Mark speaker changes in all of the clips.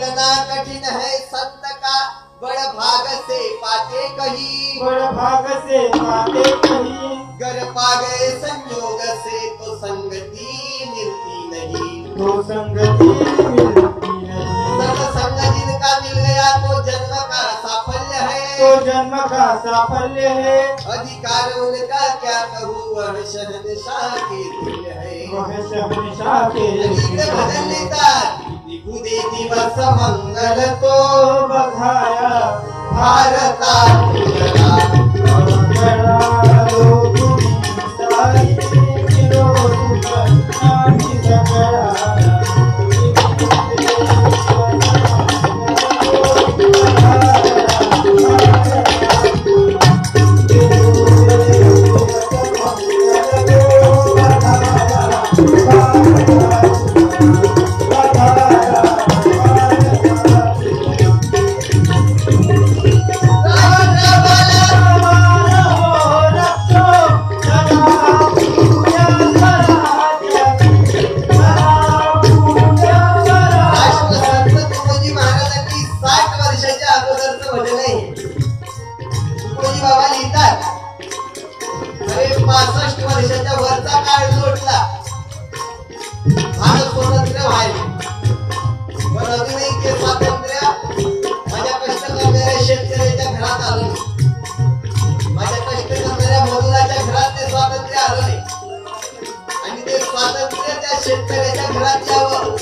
Speaker 1: मिलना कठिन है संत का, बड़ भाग से पाते कहीं,
Speaker 2: बड़ भाग से पाते कहीं।
Speaker 1: गर पा गए संयोग से तो संगति मिलती नहीं,
Speaker 2: तो संगति मिलती नहीं।
Speaker 1: सत्संग जिनका मिल गया तो जन्म का साफल्य है,
Speaker 2: तो जन्म का साफल्य है।
Speaker 1: अधिकार उनका क्या कहूँ वह शहंशाह के दिल है,
Speaker 2: वह शहंशाह के
Speaker 1: गीत भजन लेतात निगुदे दिवस मंगल तो
Speaker 2: बधाया
Speaker 1: भारता तुलना
Speaker 2: मंगला लोकुनी साई किलो नामी सकरा।
Speaker 1: बाबा लिहितात, अरे 65 वर्षाच्या वरचा काळ लोटला, भारत स्वतंत्र व्हायला, पण अजूनही ते स्वातंत्र्य माझ्या कष्ट करणाऱ्या शेतकऱ्याच्या घरात आलं नाही, माझ्या कष्ट करणाऱ्या मजुराच्या घरात ते स्वातंत्र्य आलं नाही, आणि ते स्वातंत्र्य त्या शेतकऱ्याच्या घरात यावं,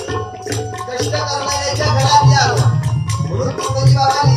Speaker 1: कष्ट करणाऱ्याच्या घरात यावं, म्हणून तुकोजी बाबा